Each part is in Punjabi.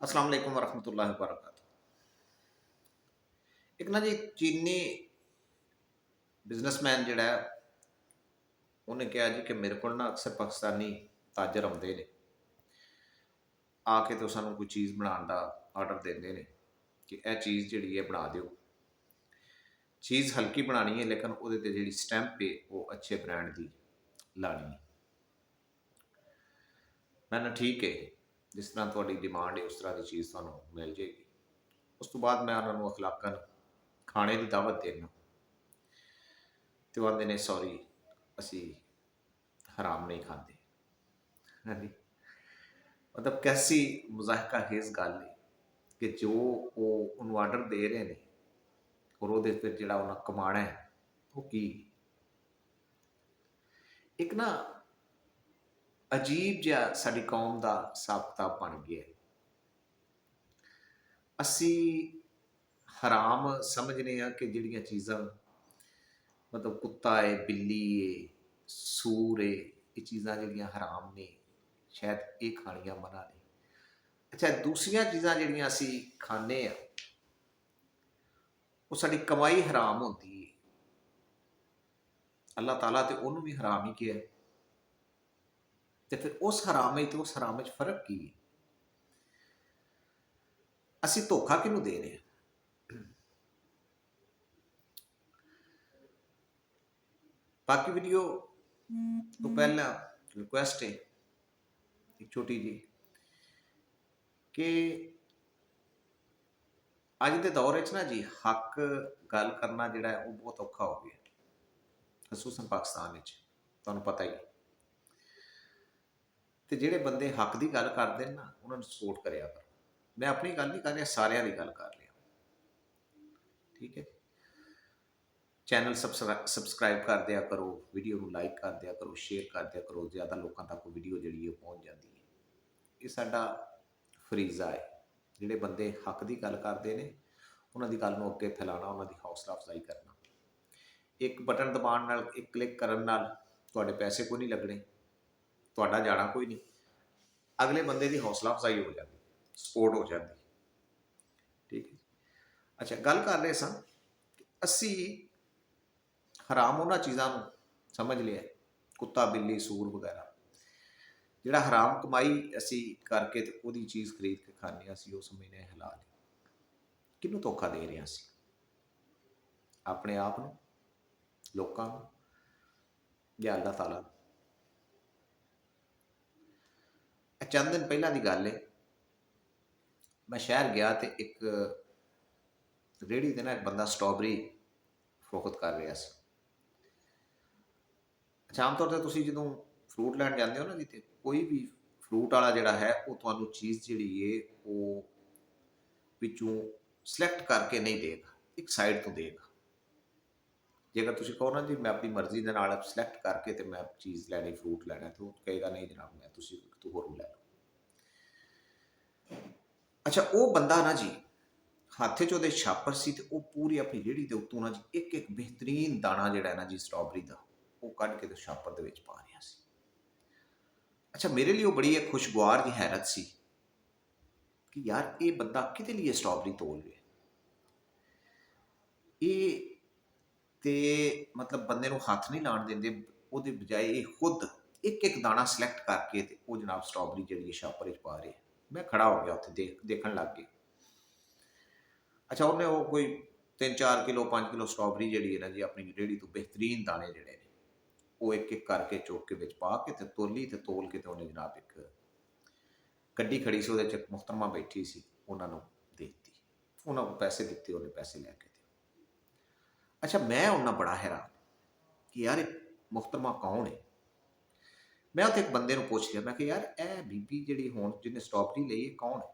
अस्सलाम वालेकुम वरहमतुल्लाहि वबरकातुहू। एक ना जी चीनी बिजनेसमैन जिहड़ा है उन्हें कहा जी कि मेरे को ना अक्सर पाकिस्तानी ताजर आते हैं आके तो सानू कोई चीज़ बनाने का आर्डर देंगे ने कि यह चीज़ जी है बना दो। चीज़ हल्की बनानी है लेकिन वो जी स्टैंप है वो अच्छे ब्रांड की लानी है। मैंने ठीक है जिस तरह थोड़ी डिमांड है उस तरह की चीज़ थोड़ा मिल जाएगी। उस तो बाद मैं उन्होंने अखलाकन खाने की दावत देना तो आते ने सॉरी असी हराम नहीं खाते। हाँ जी, मतलब कैसी मुजाहिका खेज गल है कि जो वो उन्होंने आर्डर दे रहे हैं और वो फिर जो उन्हें कमाना है वो की एक ना अजीब जहा साडी कौम का हिसाब किताब बन गया है। असी हराम समझने कि जिहड़ियां चीज़ां मतलब कुत्ता है बिल्ली है सूर है ये चीज़ां जिहड़ियां हराम ने शायद ये खानियां मना ने। अच्छा दूसरियां चीज़ां जिहड़ियां असी खाने वो साडी कमाई हराम होती है। अल्लाह ताला तो उन्होंने भी हराम ही किया तो फिर उस हराम तो उस हराम फर्क की है। असी धोखा किनू दे रहे हैं। बाकी वीडियो तो पहला रिक्वेस्ट है एक छोटी जी कि अज के दौर ना जी हक गल करना जोड़ा है वो बहुत औखा हो गया खसूसन पाकिस्तान तुहानू पता ही। तो जोड़े बंदे हक की गल करते हैं ना उन्होंने सपोर्ट करा कर। मैं अपनी गल नहीं कर रहा सारिया की गल कर रहा। ठीक है चैनल सबसक्राइब कर दिया करो वीडियो में लाइक कर दिया करो शेयर कर दिया करो ज़्यादा लोगों तक वीडियो जी पहुँच जाती है। ये साडा फरीजा है जोड़े बंदे हक की गल करते हैं उन्होंने गल में अगे फैलाना उन्होंने हौसला अफजाई करना। एक बटन दबाने एक क्लिक करने थोड़े पैसे कोई नहीं लगने थोड़ा जाना कोई नहीं अगले बंदे की हौसला अफजाई हो जाती सपोर्ट हो जाती। ठीक है अच्छा गल कर रहे सन असी हराम उन्होंने चीज़ों समझ लिया कुत्ता बिल्ली सूर वगैरह जोड़ा हराम कमाई असी करके तो वो चीज़ खरीद के खाने असी वो समझने हलाल किनू धोखा दे रहे असी अपने आप लोगों या अल्लाह ताला। चंद दिन पहला की गल है मैं शहर गया तो एक रेहड़ी ते ना एक बंदा स्ट्रॉबेरी फरोख्त कर रहा सी। अच्छा आम तौर पर तुम जो फ्रूट लैन जाते हो ना जिते कोई भी फ्रूट वाला जोड़ा है वो तुहानू चीज़ जी है वो पिछों सिलेक्ट करके नहीं देगा एक साइड तो देगा। जेकर तुम कहो ना जी मैं अपनी मर्जी के नाल सिलेक्ट करके तो मैं चीज़ लैनी फ्रूट लैना तो कहेगा नहीं जनाब मैं तू होर लै लो। अच्छा वो बंदा ना जी हाथ च वो छापर से वो पूरी अपनी रेहड़ी के उत्तों ना जी एक एक बेहतरीन दाना जोड़ा है ना जी स्ट्रॉबेरी का वो कढ़ के तो छापर के पा रहा सी। अच्छा मेरे लिए वो बड़ी एक खुशगवार जी हैरत सी कि यार ये बंदा कि लिए स्ट्रॉबेरी तोल रहा ये तो मतलब बंदे हाथ नहीं लाने देंगे वो बजाय ये खुद एक एक दाना सिलेक्ट करके वो जनाब स्ट्रॉबेरी जी छापर पा रहे। मैं खड़ा हो गया उत्थे देखन लग गया। अच्छा उन्हें वो कोई 3-4 किलो 5 किलो स्ट्रॉबेरी जी है ना जी अपनी रेहड़ी तो बेहतरीन दाने जोड़े ने वो एक एक करके चुक के पा के तोली तो तोल के तो उन्हें जनाब एक गड्डी खड़ी से वो मुहतरमा बैठी सी उन्होंने देती उन्होंने पैसे दिते उन्हें पैसे लैके। अच्छा मैं उन्ना बड़ा हैरान कि यार मुहतरमा कौन है। मैं उत्थे एक बंदे पूछ लिया मैं कि यार ए बीबी जी हुण जिन्हें स्ट्रॉबेरी ली है कौन है।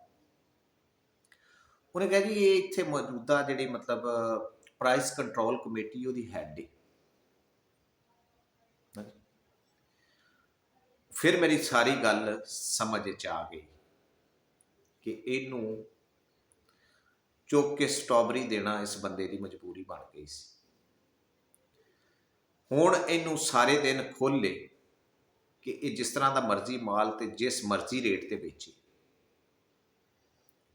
उन्हें कहा जी ये इतने मौजूदा जी मतलब प्राइस कंट्रोल कमेटी वो हैड है। फिर मेरी सारी गल समझ आ गई कि इनू चुक के स्ट्रॉबेरी देना इस बंदे की मजबूरी बन गई सी। हुण इनू सारे दिन खोल ले कि ये जिस तरह का मर्जी माल तो जिस मर्जी रेट से बेचे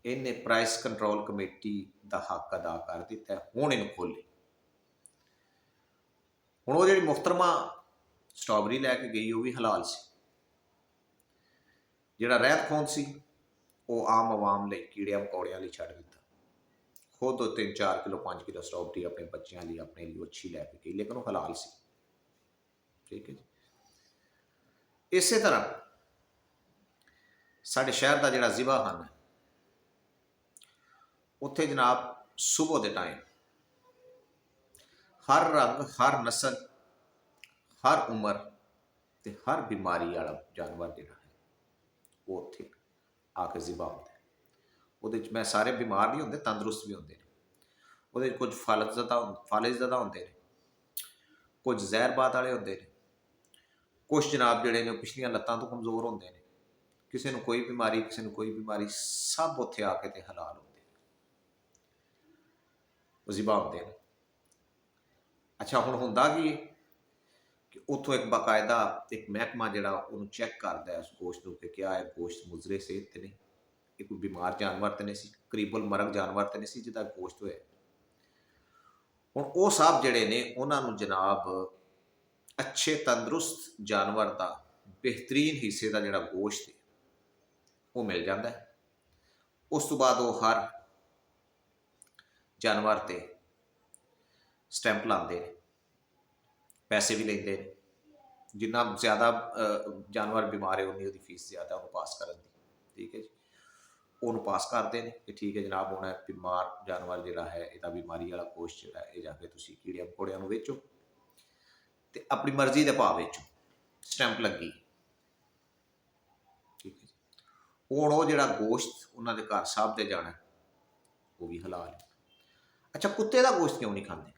ਇਹਨੇ ਪ੍ਰਾਈਸ ਕੰਟਰੋਲ ਕਮੇਟੀ ਦਾ ਹੱਕ ਅਦਾ ਕਰ ਦਿੱਤਾ, ਹੁਣ ਇਹਨੂੰ ਖੋਲੇ। ਹੁਣ ਉਹ ਜਿਹੜੀ ਮੁਖਤਰਮਾ ਸਟ੍ਰਾਬੇਰੀ ਲੈ ਕੇ ਗਈ ਉਹ ਵੀ ਹਲਾਲ ਸੀ। ਜਿਹੜਾ ਰਹਿਤ ਖੂੰਹਦ ਸੀ ਉਹ ਆਮ ਆਵਾਮ ਲਈ, ਕੀੜਿਆਂ ਮਕੌੜਿਆਂ ਲਈ ਛੱਡ ਦਿੱਤਾ। ਖੁਦ 3-4 ਕਿਲੋ 5 ਕਿਲੋ ਸਟ੍ਰਾਬੇਰੀ ਆਪਣੇ ਬੱਚਿਆਂ ਲਈ, ਆਪਣੇ ਲਈ ਅੱਛੀ ਲੈ ਕੇ ਗਈ, ਲੇਕਿਨ ਉਹ ਹਲਾਲ ਸੀ। ਠੀਕ ਹੈ ਜੀ। ਇਸੇ ਤਰ੍ਹਾਂ ਸਾਡੇ ਸ਼ਹਿਰ ਦਾ ਜਿਹੜਾ ਜ਼ਿਬਾ ਖਾਨਾ ਹੈ, ਉੱਥੇ ਜਨਾਬ ਸੁਬਹ ਦੇ ਟਾਈਮ ਹਰ ਰੰਗ, ਹਰ ਨਸਲ, ਹਰ ਉਮਰ ਤੇ ਹਰ ਬਿਮਾਰੀ ਵਾਲਾ ਜਾਨਵਰ ਜਿਹੜਾ ਹੈ ਉਹ ਉੱਥੇ ਆ ਕੇ ਜ਼ਿਬਾ ਹੁੰਦਾ। ਉਹਦੇ 'ਚ ਮੈਂ ਸਾਰੇ ਬਿਮਾਰ ਨਹੀਂ ਹੁੰਦੇ, ਤੰਦਰੁਸਤ ਵੀ ਹੁੰਦੇ ਨੇ। ਉਹਦੇ 'ਚ ਕੁਝ ਫਾਲਿਜ਼ਦਾ ਹੁੰਦੇ ਨੇ, ਕੁਝ ਜ਼ਹਿਰਬਾਦ ਵਾਲੇ ਹੁੰਦੇ ਨੇ, ਕੁਛ ਜਨਾਬ ਜਿਹੜੇ ਨੇ ਉਹ ਪਿਛਲੀਆਂ ਲੱਤਾਂ ਤੋਂ ਕਮਜ਼ੋਰ ਹੁੰਦੇ ਨੇ। ਕਿਸੇ ਨੂੰ ਕੋਈ ਬਿਮਾਰੀ, ਕਿਸੇ ਨੂੰ ਕੋਈ ਬਿਮਾਰੀ, ਸਭ ਉੱਥੇ ਆ ਕੇ ਤੇ ਹਲਾਲ ਹੁੰਦੇ ਨੇ, ਉਹ ਜ਼ਿਬਾ ਹੁੰਦੇ ਨੇ। ਅੱਛਾ, ਹੁਣ ਹੁੰਦਾ ਕੀ ਕਿ ਉੱਥੋਂ ਇੱਕ ਬਾਕਾਇਦਾ ਇੱਕ ਮਹਿਕਮਾ ਜਿਹੜਾ ਉਹਨੂੰ ਚੈੱਕ ਕਰਦਾ ਉਸ ਗੋਸ਼ਤ ਨੂੰ ਕਿ ਕਿਆ ਇਹ ਗੋਸ਼ਤ ਮੁਜ਼ਰੇ ਸਿਹਤ ਤੇ ਨਹੀਂ, ਇਹ ਕੋਈ ਬਿਮਾਰ ਜਾਨਵਰ ਤੇ ਨਹੀਂ ਸੀ, ਕਰੀਬਲ ਮਰਗ ਜਾਨਵਰ ਤੇ ਨਹੀਂ ਸੀ ਜਿਹਦਾ ਗੋਸ਼ਤ ਹੋਇਆ। ਹੁਣ ਉਹ ਸਾਹਿਬ ਜਿਹੜੇ ਨੇ ਉਹਨਾਂ ਨੂੰ ਜਨਾਬ ਅੱਛੇ ਤੰਦਰੁਸਤ ਜਾਨਵਰ ਦਾ ਬਿਹਤਰੀਨ ਹਿੱਸੇ ਦਾ ਜਿਹੜਾ ਗੋਸ਼ਤ ਹੈ ਉਹ ਮਿਲ ਜਾਂਦਾ ਹੈ। ਉਸ ਤੋਂ ਬਾਅਦ ਉਹ ਹਰ ਜਾਨਵਰ ਤੇ ਸਟੈਂਪ ਲਾਉਂਦੇ ਨੇ, ਪੈਸੇ ਵੀ ਲੈਂਦੇ ਨੇ। ਜਿੰਨਾ ਜ਼ਿਆਦਾ ਜਾਨਵਰ ਬਿਮਾਰ ਹੈ ਉਨੀ ਉਹਦੀ ਫੀਸ ਜ਼ਿਆਦਾ ਉਹਨੂੰ ਪਾਸ ਕਰਨ ਦੀ। ਠੀਕ ਹੈ ਜੀ। ਉਹਨੂੰ ਪਾਸ ਕਰਦੇ ਨੇ ਕਿ ਠੀਕ ਹੈ ਜਨਾਬ, ਹੁਣ ਬਿਮਾਰ ਜਾਨਵਰ ਜਿਹੜਾ ਹੈ ਇਹਦਾ ਬਿਮਾਰੀ ਵਾਲਾ ਗੋਸ਼ਤ ਜਿਹੜਾ ਇਹ ਜਾ ਕੇ ਤੁਸੀਂ ਕੀੜਿਆਂ ਮਕੌੜਿਆਂ ਨੂੰ ਵੇਚੋ ਤੇ ਆਪਣੀ ਮਰਜ਼ੀ ਦੇ ਭਾਅ ਵੇਚੋ, ਸਟੈਂਪ ਲੱਗੀ। ਠੀਕ ਹੈ ਜੀ। ਹੁਣ ਉਹ ਜਿਹੜਾ ਗੋਸ਼ਤ ਉਹਨਾਂ ਦੇ ਘਰ ਸਾਹਿਬ ਦੇ ਜਾਣਾ ਉਹ ਵੀ ਹਲਾਲ ਹੈ। ਅੱਛਾ, ਕੁੱਤੇ ਦਾ ਗੋਸ਼ਤ ਕਿਉਂ ਨਹੀਂ ਖਾਂਦੇ?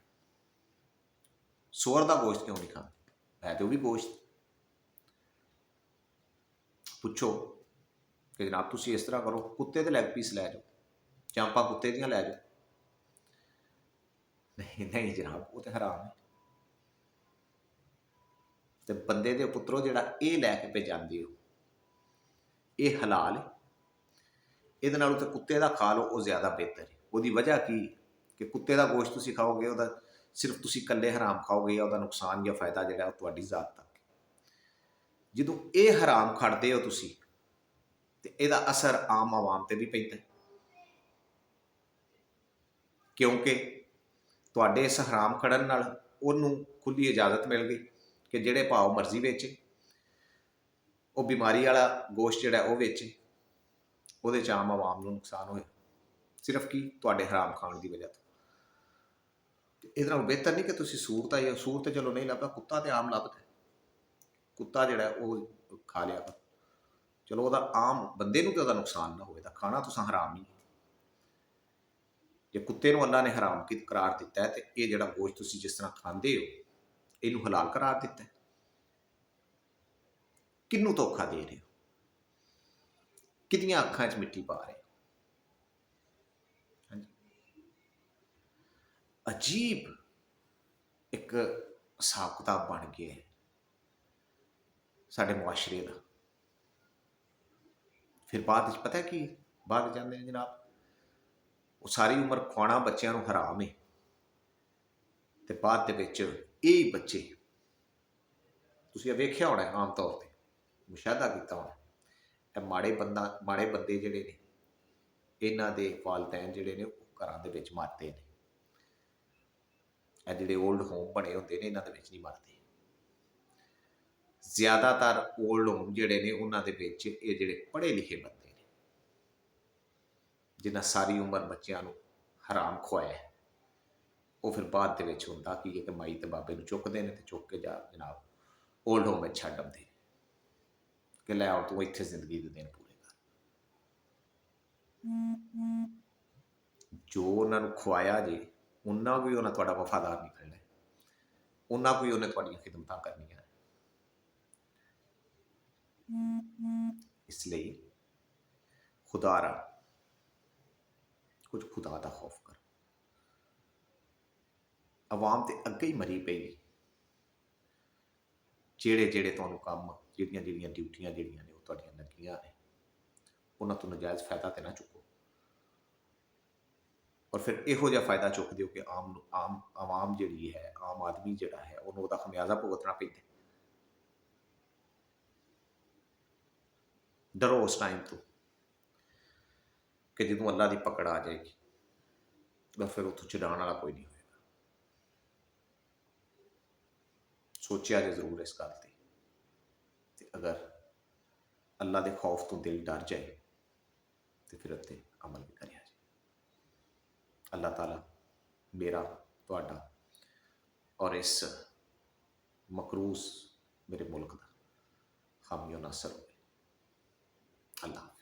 ਸੁਅਰ ਦਾ ਗੋਸ਼ਤ ਕਿਉਂ ਨਹੀਂ ਖਾਂਦੇ? ਹੈ ਤੇ ਉਹ ਵੀ ਗੋਸ਼ਤ। ਪੁੱਛੋ ਕਿ ਜਨਾਬ ਤੁਸੀਂ ਇਸ ਤਰ੍ਹਾਂ ਕਰੋ, ਕੁੱਤੇ ਦੇ ਲੈਗ ਪੀਸ ਲੈ ਜਾਓ, ਚਾਂਪਾਂ ਕੁੱਤੇ ਦੀਆਂ ਲੈ ਜਾਓ। ਨਹੀਂ ਨਹੀਂ ਜਨਾਬ, ਉਹ ਤੇ ਹਰਾਮ ਹੈ। ਤੇ ਬੰਦੇ ਦੇ ਪੁੱਤਰੋ ਜਿਹੜਾ ਇਹ ਲੈ ਕੇ ਭੇਜਾਂਦੇ ਹੋ ਇਹ ਹਲਾਲ ਹੈ। ਇਹਦੇ ਨਾਲੋਂ ਤਾਂ ਕੁੱਤੇ ਦਾ ਖਾ ਲਓ, ਉਹ ਜ਼ਿਆਦਾ ਬਿਹਤਰ ਹੈ। ਉਹਦੀ ਵਜ੍ਹਾ ਕੀ ਕਿ ਕੁੱਤੇ ਦਾ ਗੋਸ਼ਤ ਤੁਸੀਂ ਖਾਓਗੇ, ਉਹਦਾ ਸਿਰਫ ਤੁਸੀਂ ਇਕੱਲੇ ਹਰਾਮ ਖਾਓਗੇ, ਜਾਂ ਉਹਦਾ ਨੁਕਸਾਨ ਜਾਂ ਫਾਇਦਾ ਜਿਹੜਾ ਉਹ ਤੁਹਾਡੀ ਜ਼ਾਤ ਤੱਕ। ਜਦੋਂ ਇਹ ਹਰਾਮ ਖੜਦੇ ਹੋ ਤੁਸੀਂ ਤੇ ਇਹਦਾ ਅਸਰ ਆਮ ਆਵਾਮ ਤੇ ਵੀ ਪੈਂਦਾ, ਕਿਉਂਕਿ ਤੁਹਾਡੇ ਇਸ ਹਰਾਮ ਖੜਨ ਨਾਲ ਉਹਨੂੰ ਖੁੱਲ੍ਹੀ ਇਜਾਜ਼ਤ ਮਿਲ ਗਈ ਕਿ ਜਿਹੜੇ ਭਾਅ ਮਰਜ਼ੀ ਵੇਚੇ, ਉਹ ਬਿਮਾਰੀ ਵਾਲਾ ਗੋਸ਼ਤ ਜਿਹੜਾ ਉਹ ਵੇਚੇ, ਉਹਦੇ 'ਚ ਆਮ ਆਵਾਮ ਨੂੰ ਨੁਕਸਾਨ ਹੋਇਆ, ਸਿਰਫ ਕੀ ਤੁਹਾਡੇ ਹਰਾਮ ਖਾਣ ਦੀ ਵਜ੍ਹਾ ਤੋਂ। ਇਹਦੇ ਨਾਲ ਬਿਹਤਰ ਨਹੀਂ ਕਿ ਤੁਸੀਂ ਸੂਰ ਤਾਂ, ਇਹ ਸੂਰ ਤਾਂ ਚਲੋ ਨਹੀਂ ਲੱਭਦਾ, ਕੁੱਤਾ ਤੇ ਆਮ ਲੱਭਦਾ। ਕੁੱਤਾ ਜਿਹੜਾ ਉਹ ਖਾ ਲਿਆ ਕਰ, ਚਲੋ ਉਹਦਾ ਆਮ ਬੰਦੇ ਨੂੰ ਤਾਂ ਉਹਦਾ ਨੁਕਸਾਨ ਨਾ ਹੋਵੇ, ਤਾਂ ਖਾਣਾ ਤੁਸੀਂ ਹਰਾਮ ਹੀ। ਜੇ ਕੁੱਤੇ ਨੂੰ ਅੱਲਾ ਨੇ ਹਰਾਮ ਕਰਾਰ ਦਿੱਤਾ ਹੈ ਤੇ ਇਹ ਜਿਹੜਾ ਗੋਸ਼ਤ ਤੁਸੀਂ ਜਿਸ ਤਰ੍ਹਾਂ ਖਾਂਦੇ ਹੋ ਇਹਨੂੰ ਹਲਾਲ ਕਰਾਰ ਦਿੱਤਾ। ਕਿਹਨੂੰ ਧੋਖਾ ਦੇ ਰਹੇ ਹੋ? ਕਿਹਦੀਆਂ ਅੱਖਾਂ 'ਚ ਮਿੱਟੀ ਪਾ ਰਹੇ ਹੋ? ਹਾਂਜੀ, ਅਜੀਬ ਇੱਕ ਹਿਸਾਬ ਕਿਤਾਬ ਬਣ ਗਿਆ ਸਾਡੇ ਮੁਆਸ਼ਰੇ ਦਾ। ਫਿਰ ਬਾਅਦ ਵਿੱਚ ਪਤਾ ਕੀ ਬਾਅਦ ਜਾਂਦੇ ਨੇ ਜਨਾਬ, ਉਹ ਸਾਰੀ ਉਮਰ ਖਵਾਉਣਾ ਬੱਚਿਆਂ ਨੂੰ ਹਰਾਮ ਹੈ ਤੇ ਬਾਅਦ ਦੇ ਵਿੱਚ ਇਹ ਬੱਚੇ, ਤੁਸੀਂ ਇਹ ਵੇਖਿਆ ਹੋਣਾ ਆਮ ਤੌਰ ਤੇ, ਮੁਸ਼ਾਹਦਾ ਕੀਤਾ ਹੋਣਾ, ਇਹ ਮਾੜੇ ਬੰਦੇ ਜਿਹੜੇ ਨੇ ਇਹਨਾਂ ਦੇ ਵਾਲਦੈਨ ਜਿਹੜੇ ਨੇ ਉਹ ਘਰਾਂ ਦੇ ਵਿੱਚ ਮਰਦੇ ਨੇ। ਇਹ ਜਿਹੜੇ ਓਲਡ ਹੋਮ ਬਣੇ ਹੁੰਦੇ ਨੇ ਇਹਨਾਂ ਦੇ ਵਿੱਚ ਨਹੀਂ ਮਰਦੇ। ਜ਼ਿਆਦਾਤਰ ਓਲਡ ਹੋਮ ਜਿਹੜੇ ਨੇ ਉਹਨਾਂ ਦੇ ਵਿੱਚ ਇਹ ਜਿਹੜੇ ਪੜ੍ਹੇ ਲਿਖੇ ਬੰਦੇ ਨੇ ਜਿਨ੍ਹਾਂ ਸਾਰੀ ਉਮਰ ਬੱਚਿਆਂ ਨੂੰ ਹਰਾਮ ਖਵਾਇਆ, ਉਹ ਫਿਰ ਬਾਅਦ ਦੇ ਵਿੱਚ ਹੁੰਦਾ ਕੀ ਹੈ ਕਿ ਮਾਈ ਤੇ ਬਾਬੇ ਨੂੰ ਚੁੱਕਦੇ ਨੇ ਤੇ ਚੁੱਕ ਕੇ ਜਨਾਬ ਓਲਡ ਹੋਮ ਵਿੱਚ ਛੱਡ ਆਉਂਦੇ ਨੇ ਕਿ ਲੈ ਆਓ ਤੂੰ ਇੱਥੇ ਜ਼ਿੰਦਗੀ ਦੇ ਦਿਨ ਪੂਰੇ ਕਰ। ਜੋ ਉਹਨਾਂ ਨੂੰ ਖਵਾਇਆ ਜੇ ਉਹਨਾਂ ਵੀ ਉਹਨਾਂ ਤੁਹਾਡਾ ਵਫਾਦਾਰ ਨਿਕਲਣਾ, ਉਹਨਾਂ ਕੋਈ ਉਹਨੇ ਤੁਹਾਡੀਆਂ ਖਿਦਮਤਾਂ ਕਰਨੀਆਂ। ਇਸ ਲਈ ਖੁਦਾਰਾ ਕੁਝ ਖੁਦਾ ਦਾ ਖੌਫ ਕਰ। ਆਵਾਮ ਤੇ ਅੱਗੇ ਹੀ ਮਰੀ ਪਈ, ਜਿਹੜੇ ਤੁਹਾਨੂੰ ਕੰਮ, ਜਿਹੜੀਆਂ ਡਿਊਟੀਆਂ ਜਿਹੜੀਆਂ ਨੇ ਉਹ ਤੁਹਾਡੀਆਂ ਲੱਗੀਆਂ ਨੇ, ਉਹਨਾਂ ਤੋਂ ਨਜਾਇਜ਼ ਫਾਇਦਾ ਤੇ ਨਾ ਚੁੱਕੋ। ਔਰ ਫਿਰ ਇਹੋ ਜਿਹਾ ਫਾਇਦਾ ਚੁੱਕਦੇ ਹੋ ਕਿ ਆਮ ਆਵਾਮ ਜਿਹੜੀ ਹੈ, ਆਮ ਆਦਮੀ ਜਿਹੜਾ ਹੈ, ਉਹਨੂੰ ਉਹਦਾ ਖਮਿਆਜ਼ਾ ਭੁਗਤਣਾ ਪੈਂਦਾ। ਡਰੋ ਉਸ ਟਾਈਮ ਤੋਂ ਕਿ ਜਦੋਂ ਅੱਲਾ ਦੀ ਪਕੜ ਆ ਜਾਏਗੀ ਤਾਂ ਫਿਰ ਉੱਥੋਂ ਛਡਾਉਣ ਵਾਲਾ ਕੋਈ ਨਹੀਂ ਹੋਏਗਾ। ਸੋਚਿਆ ਜੇ ਜ਼ਰੂਰ ਇਸ ਗੱਲ ਤੇ ਅਗਰ ਅੱਲਾ ਦੇ ਖੌਫ ਤੋਂ ਦਿਲ ਡਰ ਜਾਏ ਤੇ ਫਿਰ ਉੱਤੇ ਅਮਲ ਵੀ ਕਰਿਆ ਜਾਏ। ਅੱਲਾਹ ਤਾਲਾ ਮੇਰਾ, ਤੁਹਾਡਾ ਔਰ ਇਸ ਮਕਰੂਜ਼ ਮੇਰੇ ਮੁਲਕ ਦਾ ਹਾਮੀ ਨਾਸਰ ਹੋਵੇ। ਅੱਲਾਹ ਹਾਫਿਜ਼।